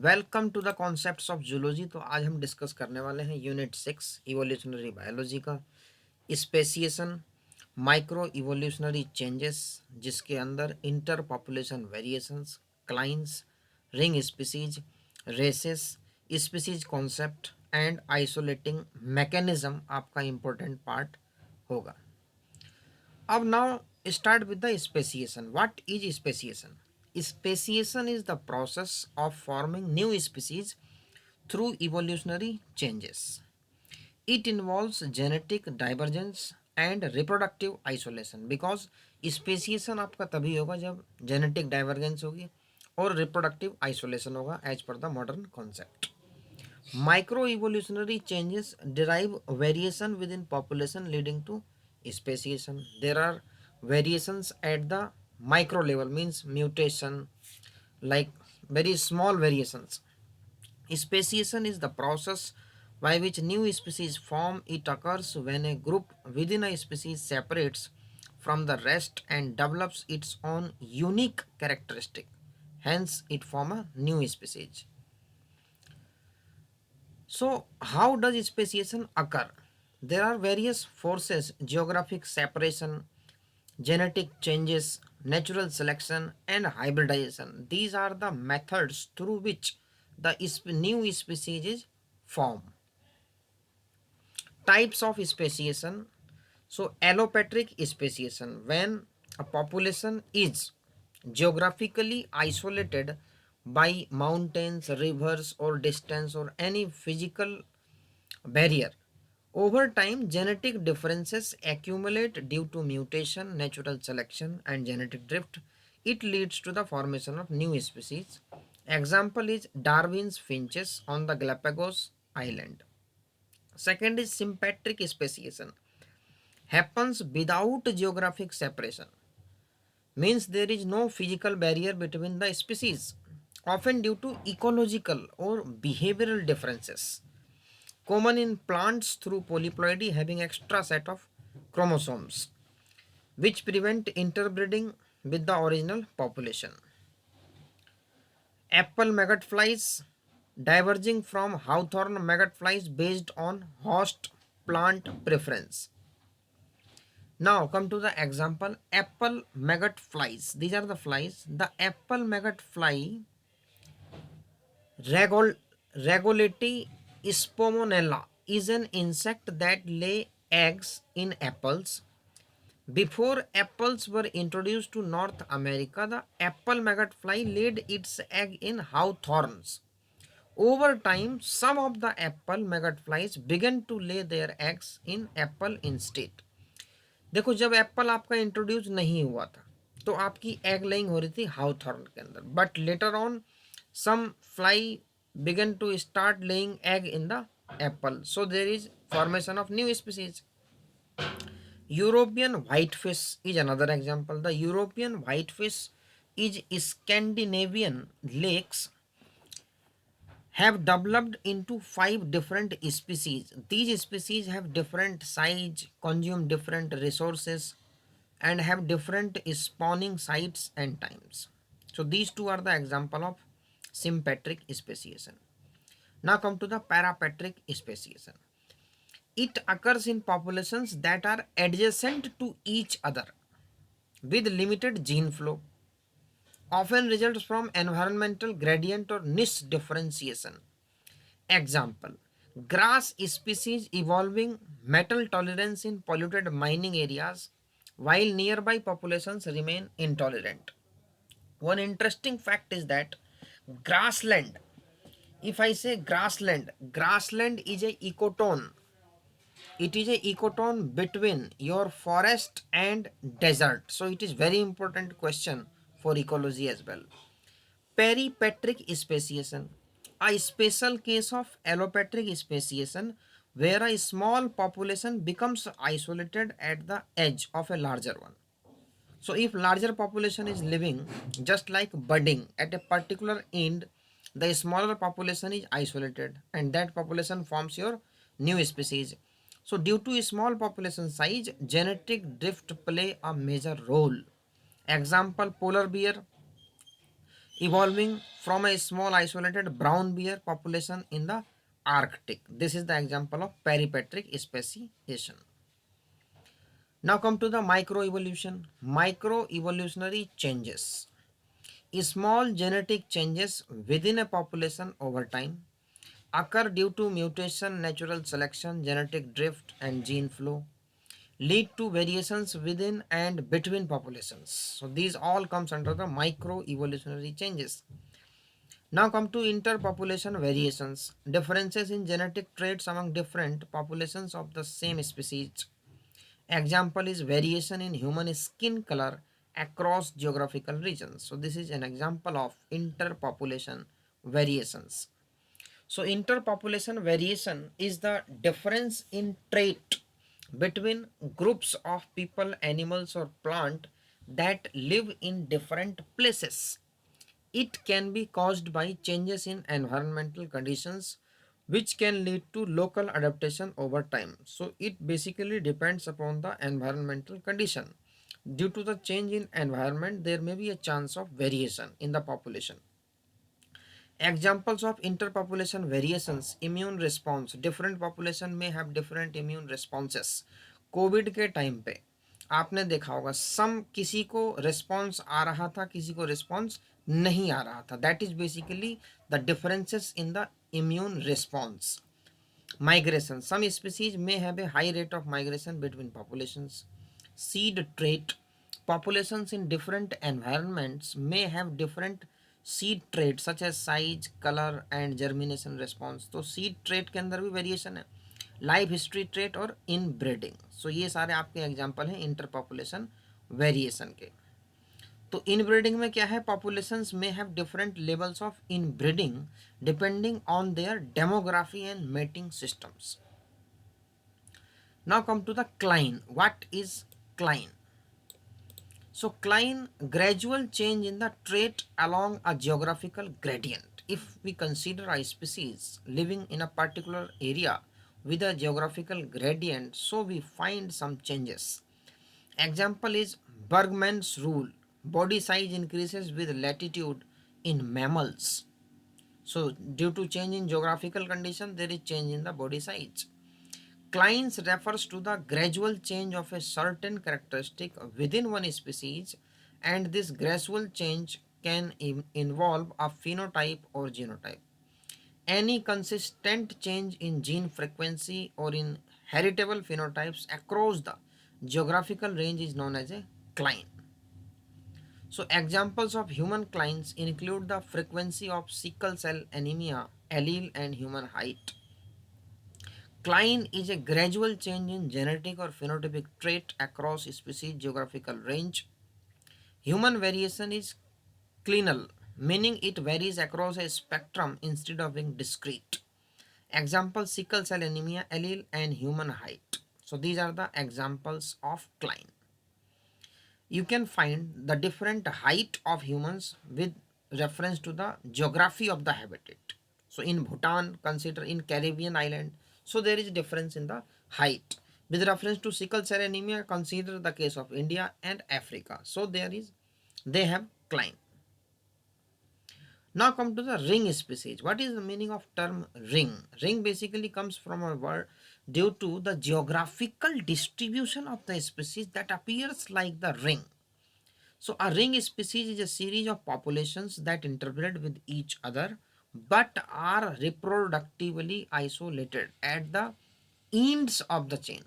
Welcome to the concepts of zoology. तो आज हम डिस्कस करने वाले हैं यूनिट 6 इवोल्यूशनरी बायोलॉजी का स्पेसिएशन, माइक्रो इवोल्यूशनरी चेंजेस, जिसके अंदर inter population variations, clines, ring species, races, species concept and isolating mechanism आपका इंपॉर्टेंट पार्ट होगा। अब now start with the speciation. What is speciation? Speciation is the process of forming new species through evolutionary changes. It involves genetic divergence and reproductive isolation because speciation आपका तभी होगा जब genetic divergence होगी और reproductive isolation होगा as per the modern concept. Microevolutionary changes derive variation within population leading to speciation. There are variations at the micro level, means mutation, like very small variations. Speciation is the process by which new species form. It occurs when a group within a species separates from the rest and develops its own unique characteristic. Hence, it forms a new species. So, how does speciation occur? There are various forces: geographic separation, genetic changes, natural selection, and hybridization. These are the methods through which the new species is formed. Types of speciation. So, allopatric speciation, when a population is geographically isolated by mountains, rivers, or distance, or any physical barrier. Over time, genetic differences accumulate due to mutation, natural selection, and genetic drift. It leads to the formation of new species. Example is Darwin's finches on the Galapagos Island. Second is sympatric speciation. Happens without geographic separation. Means there is no physical barrier between the species, often due to ecological or behavioral differences common in plants through polyploidy having extra set of chromosomes which prevent interbreeding with the original population. Apple maggot flies diverging from hawthorn maggot flies based on host plant preference. Now come to the example apple maggot flies. These are the flies. The apple maggot fly Regol- Regoliti spomonella is an insect that lay eggs in apples. Before apples were introduced to North America, the apple maggot fly laid its egg in hawthorns. Over time, some of the apple maggot flies began to lay their eggs in apple instead. देखो जब Apple आपका introduce नहीं हुआ था तो आपकी egg laying हो रही थी हाउथॉर्न के अंदर, but later on some fly begin to start laying egg in the apple, so there is formation of new species. European whitefish is another example. The European whitefish is Scandinavian lakes have developed into 5 different species. These species have different size, consume different resources, and have different spawning sites and times. So these two are the example of sympatric speciation. Now come to the parapatric speciation. It occurs in populations that are adjacent to each other with limited gene flow, often results from environmental gradient or niche differentiation. Example: grass species evolving metal tolerance in polluted mining areas while nearby populations remain intolerant. One interesting fact is that grassland, if I say grassland, grassland is a ecotone. It is a ecotone between your forest and desert. So it is very important question for ecology as well. Peripatric speciation, a special case of allopatric speciation where a small population becomes isolated at the edge of a larger one. So if larger population is living just like budding at a particular end, the smaller population is isolated and that population forms your new species. So due to small population size, genetic drift play a major role. Example: polar bear evolving from a small isolated brown bear population in the Arctic. This is the example of peripatric speciation. Now come to the microevolution. Microevolutionary changes. Small genetic changes within a population over time occur due to mutation, natural selection, genetic drift, and gene flow, lead to variations within and between populations. So these all comes under the microevolutionary changes. Now come to interpopulation variations. Differences in genetic traits among different populations of the same species. Example is variation in human skin color across geographical regions. So this is an example of interpopulation variations. So interpopulation variation is the difference in trait between groups of people, animals or plant that live in different places. It can be caused by changes in environmental conditions which can lead to local adaptation over time. So it basically depends upon the environmental condition. Due to the change in environment, there may be a chance of variation in the population. Examples of interpopulation variations: immune response, different population में have different immune responses. Covid के time पे आपने देखा होगा सम किसी को response आ रहा था, किसी को रिस्पॉन्स नहीं आ रहा था. That is basically the differences in the immune response. Migration, some species may have a high rate of migration between populations. Seed trait, populations in different environments may have different seed traits such as size, color and germination response. तो seed trait के अंदर भी variation है. Life history trait और inbreeding. सो ये सारे आपके example हैं इंटर पॉपुलेशन वेरिएशन के. तो इनब्रीडिंग में क्या है, पॉपुलेशंस में have different levels of inbreeding depending on their demography and mating systems. Now come to the cline. What is cline? So Klein, gradual change in the trait along a geographical gradient. If we consider a species living in a particular area with a geographical gradient, so we find some changes. Example is Bergman's rule. Body size increases with latitude in mammals. So due to change in geographical condition, there is change in the body size. Klein's refers to the gradual change of a certain characteristic within one species, and this gradual change can involve a phenotype or genotype. Any consistent change in gene frequency or in heritable phenotypes across the geographical range is known as a Klein. So examples of human Kleins include the frequency of sickle cell anemia, allele and human height. Klein is a gradual change in genetic or phenotypic trait across species geographical range. Human variation is clinal, meaning it varies across a spectrum instead of being discrete. Example: sickle cell anemia, allele and human height. So these are the examples of Klein. You can find the different height of humans with reference to the geography of the habitat. So in Bhutan, consider in Caribbean island, so there is difference in the height. With reference to sickle cell anemia, consider the case of India and Africa. So there is, they have Klein. Now come to the ring species. What is the meaning of term ring? Ring basically comes from a word due to the geographical distribution of the species that appears like the ring. So a ring species is a series of populations that interbreed with each other but are reproductively isolated at the ends of the chain.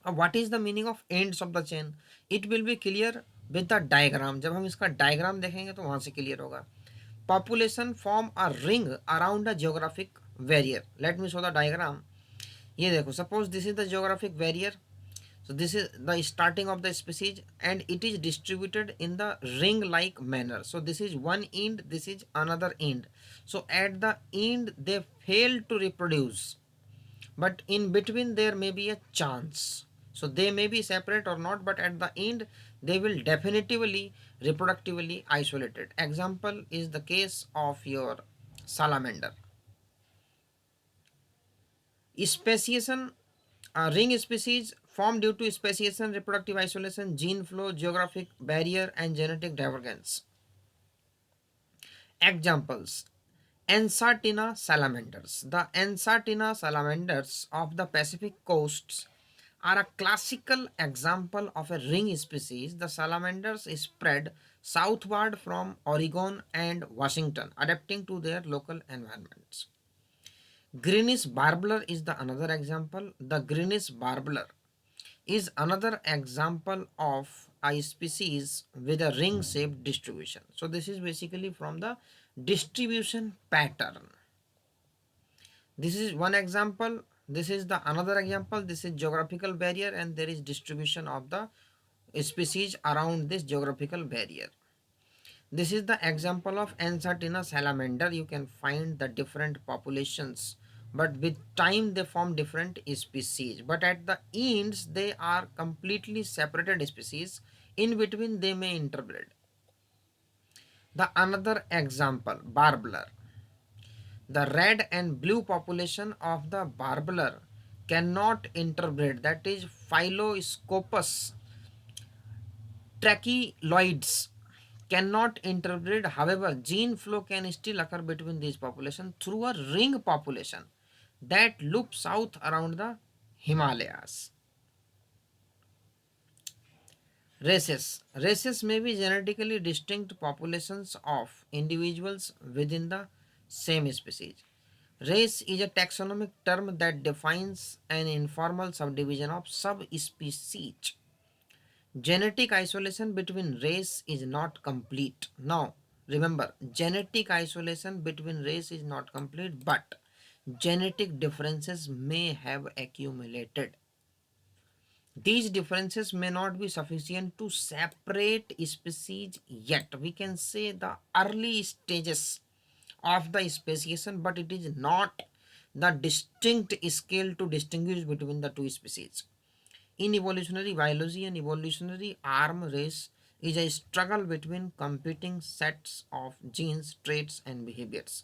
What is the meaning of ends of the chain? It will be clear with the diagram. जब हम इसका diagram देखेंगे तो वहाँ से clear होगा. Population form a ring around a geographic barrier. Let me show the diagram. ये देखो, suppose this is the geographic barrier. So this is the starting of the species and it is distributed in the ring like manner. So this is one end, this is another end. So at the end they fail to reproduce, but in between there may be a chance. So they may be separate or not, but at the end they will definitively reproductively isolated. Example is the case of your salamander. Speciation, ring species formed due to speciation, reproductive isolation, gene flow, geographic barrier and genetic divergence. Examples: Ensartina salamanders. The Ensartina salamanders of the Pacific coasts are a classical example of a ring species. The salamanders spread southward from Oregon and Washington, adapting to their local environments. Greenish barbler is the another example. The greenish barbler is another example of a species with a ring-shaped distribution. So this is basically from the distribution pattern. This is one example. This is the another example. This is geographical barrier, and there is distribution of the species around this geographical barrier. This is the example of Ensartina salamander. You can find the different populations, but with time they form different species. But at the ends they are completely separated species. In between they may interbreed. The another example, barbler. The red and blue population of the barbler cannot interbreed. That is Phyloscopus Trachyloids cannot interbreed. However, gene flow can still occur between these populations through a ring population that loop south around the Himalayas. Races. Races may be genetically distinct populations of individuals within the same species. Race is a taxonomic term that defines an informal subdivision of subspecies. Genetic isolation between race is not complete. Now, remember, genetic isolation between race is not complete, but genetic differences may have accumulated. These differences may not be sufficient to separate species yet. We can say the early stages of the speciation, but it is not the distinct scale to distinguish between the two species. In evolutionary biology, an evolutionary arm race is a struggle between competing sets of genes, traits, and behaviors.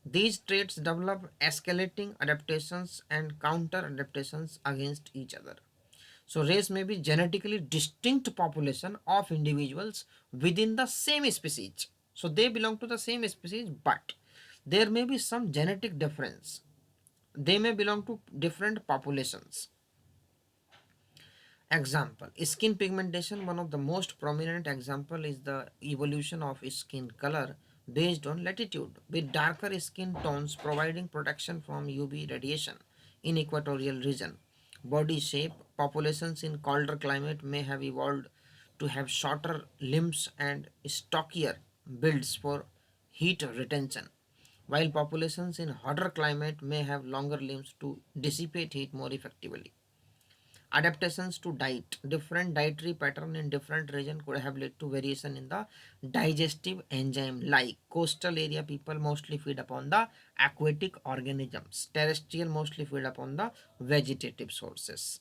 These traits develop escalating adaptations and counter adaptations against each other. So race may be genetically distinct population of individuals within the same species. So they belong to the same species, but there may be some genetic difference. They may belong to different populations. Example: skin pigmentation. One of the most prominent example is the evolution of skin color based on latitude, with darker skin tones providing protection from UV radiation in equatorial region. Body shape. Populations in colder climate may have evolved to have shorter limbs and stockier builds for heat retention, while populations in hotter climate may have longer limbs to dissipate heat more effectively. Adaptations to diet. Different dietary pattern in different region could have led to variation in the digestive enzyme. Like coastal area people mostly feed upon the aquatic organisms, terrestrial mostly feed upon the vegetative sources.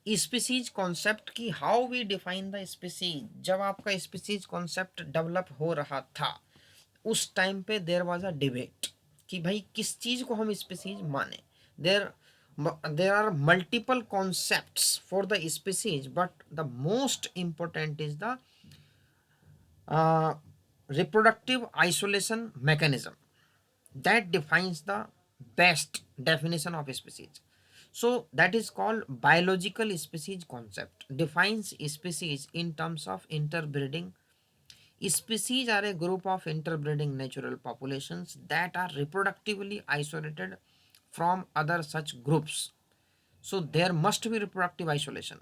Species concept की how we define the species. जब आपका species concept develop हो रहा था उस time पे there was a debate कि भाई किस चीज को हम स्पीसीज माने. देर there are multiple concepts for the species, but the most important is the uh, reproductive isolation mechanism that defines the best definition of species. So that is called biological species concept, defines species in terms of interbreeding. Species are a group of interbreeding natural populations that are reproductively isolated from other such groups. So there must be reproductive isolation.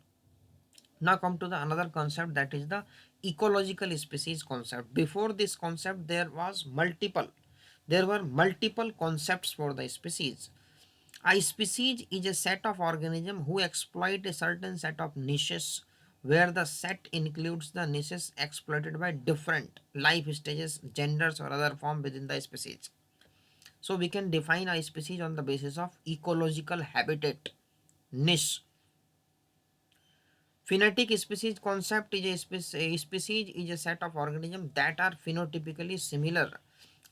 Now come to the another concept, that is the ecological species concept. Before this concept there were multiple concepts for the species. A species is a set of organisms who exploit a certain set of niches, where the set includes the niches exploited by different life stages, genders, or other form within the species. So we can define a species on the basis of ecological habitat, niche. Phenetic species concept is a species is a set of organisms that are phenotypically similar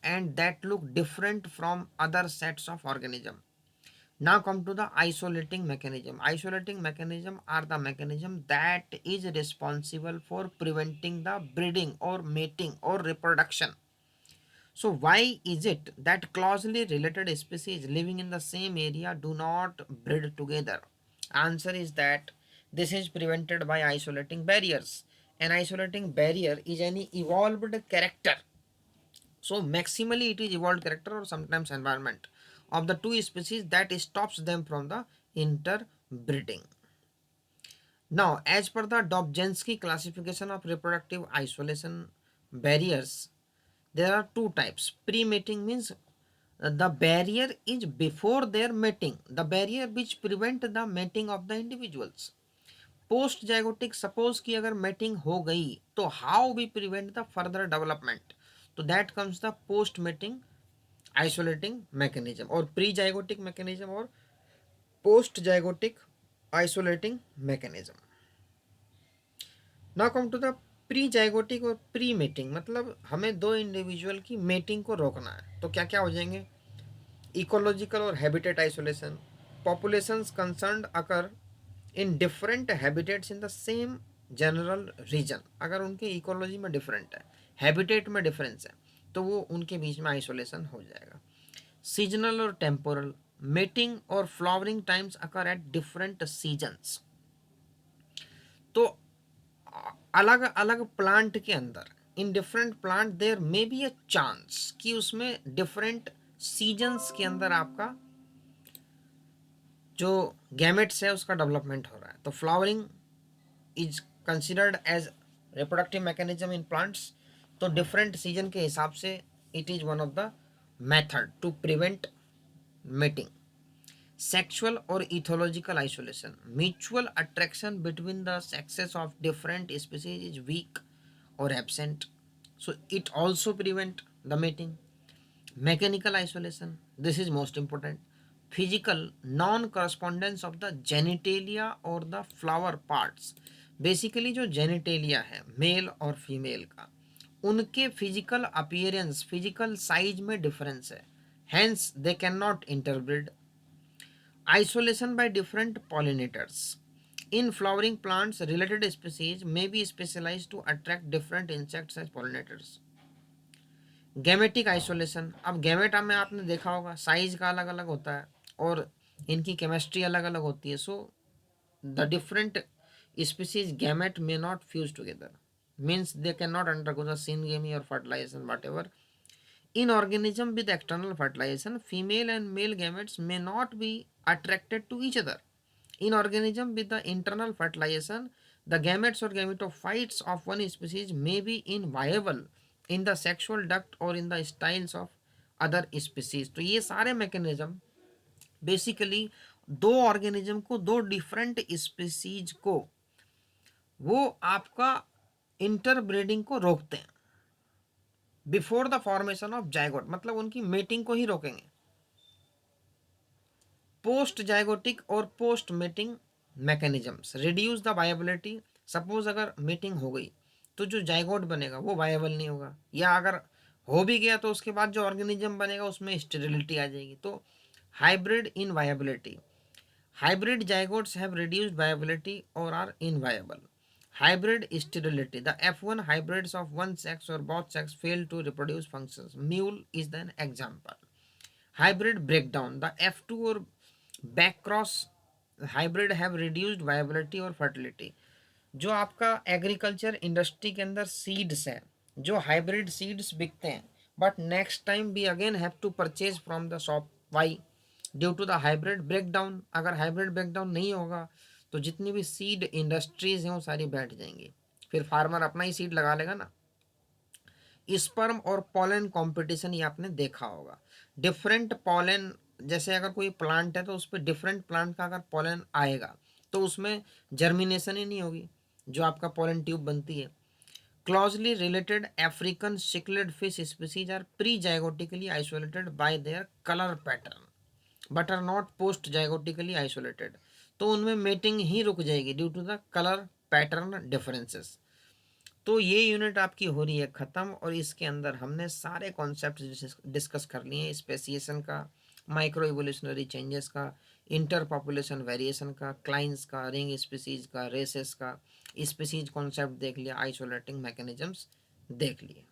and that look different from other sets of organisms. Now come to the isolating mechanism. Isolating mechanism are the mechanism that is responsible for preventing the breeding or mating or reproduction So why is it that closely related species living in the same area do not breed together? Answer is that this is prevented by isolating barriers. An isolating barrier is any evolved character. So maximally it is evolved character or sometimes environment of the two species that stops them from the interbreeding. Now, as per the Dobzhansky classification of reproductive isolation barriers, there are two types. Pre-mating means the barrier is before their mating, the barrier which prevent the mating of the individuals. Post zygotic suppose कि अगर mating हो गई तो how we prevent the further development, तो that comes the post mating isolating mechanism और pre zygotic mechanism और post zygotic isolating mechanism. Now come to the pre zygotic और pre mating, मतलब हमें दो इंडिविजुअल की मेटिंग को रोकना है तो क्या क्या हो जाएंगे. इकोलॉजिकल और habitat isolation, populations concerned occur in different habitats in the same general region. अगर उनके इकोलॉजी में डिफरेंट है, हैबिटेट में डिफरेंस है, तो वो उनके बीच में आइसोलेशन हो जाएगा. सीजनल और टेम्पोरल, मेटिंग और flowering times occur at different seasons. तो अलग अलग प्लांट के अंदर, in different plant there may be a chance कि उसमें डिफरेंट सीजन्स के अंदर आपका जो गैमेट्स है उसका डेवलपमेंट हो रहा है. तो flowering is considered as reproductive mechanism in plants. तो डिफरेंट सीजन के हिसाब से it is one of the method to prevent mating. Sexual और ethological isolation, mutual attraction between the sexes of different species is weak or absent, so it also prevent the mating. Mechanical isolation, this is most important. Physical non correspondence of the genitalia or the flower parts, basically जो genitalia है mail और female का, उनके physical appearance physical size में difference है, hence they can not interbreed. Isolation by different pollinators. In flowering plants, related species may be specialized to attract different insects as pollinators. Gametic isolation, अब गैमेटा में आपने देखा होगा size का अलग अलग होता है और इनकी केमिस्ट्री अलग अलग होती है. So the different species gamete may not fuse together, means they cannot undergo the syngamy or fertilization whatever. In organism with external fertilization, female and male gametes may not be attracted to each other. In organism with the internal fertilization, the gametes or gametophytes of one species may be inviable in the sexual duct or in the styles of other species. तो ये सारे mechanism basically दो organism को, दो different species को वो आपका interbreeding को रोकते हैं before the formation of zygote, मतलब उनकी मेटिंग को ही रोकेंगे. पोस्ट जाइगोटिक और post mating mechanisms reduce the viability. Suppose अगर मीटिंग हो गई तो जो जाइगोट बनेगा वो वायबल नहीं होगा, या अगर हो भी गया तो उसके बाद जो ऑर्गेनिज्म बनेगा उसमें स्टेरिलिटी आ जाएगी. तो hybrid in viability, hybrid zygotes have reduced viability or are inviable. Hybrid sterility, the F1 hybrids of one sex or both sex fail to reproduce functions. Mule is an example. Hybrid breakdown, the F2 or backcross hybrid have reduced viability और fertility. जो आपका agriculture industry के अंदर seeds हैं, जो hybrid seeds बिकते हैं, but next time we again have to purchase from the shop. Why? Due to the hybrid breakdown. अगर हाइब्रिड ब्रेकडाउन नहीं होगा तो जितनी भी सीड इंडस्ट्रीज हैं वो सारी बैठ जाएंगी, फिर फार्मर अपना ही सीड लगा लेगा ना. स्पर्म और पॉलन कंपटीशन ये आपने देखा होगा. डिफरेंट पॉलन, जैसे अगर कोई प्लांट है तो उस पर डिफरेंट प्लांट का अगर पॉलन आएगा तो उसमें जर्मिनेशन ही नहीं होगी, जो आपका पॉलन ट्यूब बनती है. Closely related African cichlid fish species are pre zygotically isolated by their colour pattern but are not post zygotically isolated. तो उनमें मेटिंग ही रुक जाएगी due to the colour pattern differences. तो ये यूनिट आपकी हो रही है ख़त्म और इसके अंदर हमने सारे कॉन्सेप्ट डिस्कस कर लिए हैं. स्पेसिएशन का, माइक्रो इवोल्यूशनरी चेंजेस का, इंटर पॉपुलेशन वेरिएशन का, क्लाइंस का, रिंग स्पीसीज का, रेसेस का, स्पीसीज कॉन्सेप्ट देख लिया, आइसोलेटिंग मैकेनिज्म्स देख लिए.